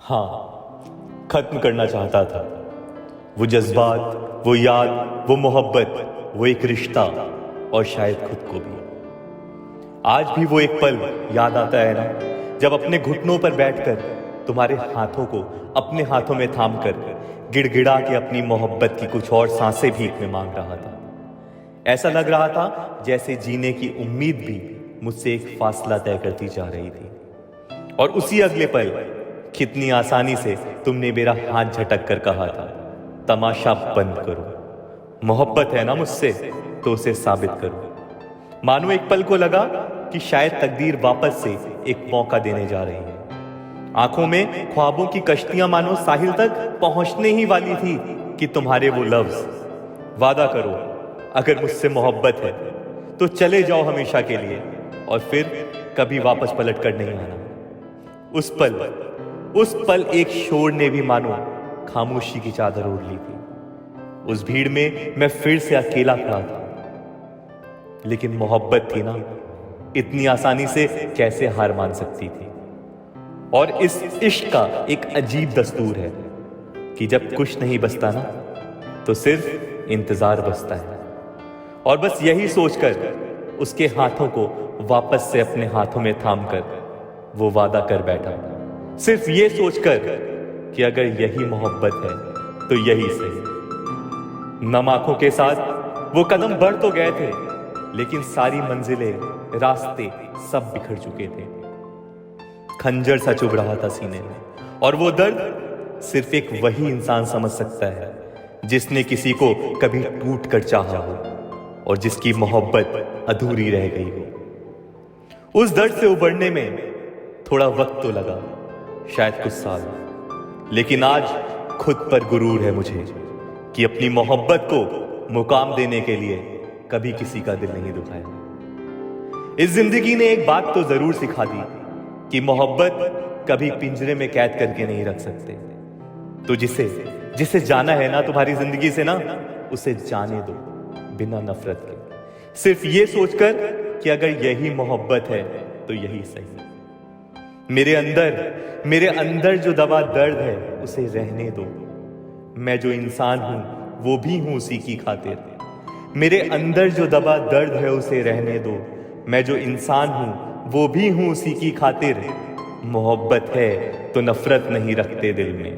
हाँ, खत्म करना चाहता था वो जज्बात, वो याद, वो मोहब्बत, वो एक रिश्ता और शायद खुद को भी। आज भी वो एक पल याद आता है ना, जब अपने घुटनों पर बैठकर तुम्हारे हाथों को अपने हाथों में थाम कर गिड़गिड़ा के अपनी मोहब्बत की कुछ और सांसें भीख में मांग रहा था। ऐसा लग रहा था जैसे जीने की उम्मीद भी मुझसे एक फासला तय करती जा रही थी। और उसी अगले पल कितनी आसानी से तुमने मेरा हाथ झटक कर कहा था, तमाशा बंद करो, मोहब्बत है ना मुझसे तो उसे साबित करो। मानो एक पल को लगा कि शायद तकदीर वापस से एक मौका देने जा रही है। आंखों में ख्वाबों की कश्तियां मानो साहिल तक पहुंचने ही वाली थी कि तुम्हारे वो लफ्ज, वादा करो अगर मुझसे मोहब्बत है तो चले जाओ हमेशा के लिए और फिर कभी वापस पलट कर नहीं आना। उस पल एक शोर ने भी मानो खामोशी की चादर ओढ़ ली थी। उस भीड़ में मैं फिर से अकेला खड़ा था, लेकिन मोहब्बत थी ना, इतनी आसानी से कैसे हार मान सकती थी। और इस इश्क का एक अजीब दस्तूर है कि जब कुछ नहीं बचता ना तो सिर्फ इंतजार बचता है। और बस यही सोचकर उसके हाथों को वापस से अपने हाथों में थाम कर वो वादा कर बैठा, सिर्फ ये सोचकर कि अगर यही मोहब्बत है तो यही सही। नम आंखों के साथ वो कदम बढ़ तो गए थे, लेकिन सारी मंजिलें, रास्ते सब बिखर चुके थे। खंजर सा चुभ रहा था सीने में, और वो दर्द सिर्फ एक वही इंसान समझ सकता है जिसने किसी को कभी टूट कर चाहा हो और जिसकी मोहब्बत अधूरी रह गई हो। उस दर्द से उबरने में थोड़ा वक्त तो लगा, शायद कुछ साल, लेकिन आज खुद पर गुरूर है मुझे कि अपनी मोहब्बत को मुकाम देने के लिए कभी किसी का दिल नहीं दुखाया। इस जिंदगी ने एक बात तो जरूर सिखा दी कि मोहब्बत कभी पिंजरे में कैद करके नहीं रख सकते। तो जिसे जाना है ना तुम्हारी जिंदगी से ना, उसे जाने दो बिना नफरत के, सिर्फ ये सोचकर कि अगर यही मोहब्बत है तो यही सही। मेरे अंदर जो दबा दर्द है उसे रहने दो, मैं जो इंसान हूं वो भी हूं उसी की खातिर। मेरे अंदर जो दबा दर्द है उसे रहने दो, मैं जो इंसान हूं वो भी हूं उसी की खातिर। मोहब्बत है तो नफरत नहीं रखते दिल में,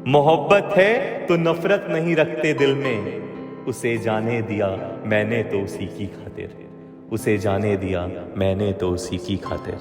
मोहब्बत है तो नफरत नहीं रखते दिल में। उसे जाने दिया मैंने तो उसी की खातिर, उसे जाने दिया मैंने तो उसी की खातिर।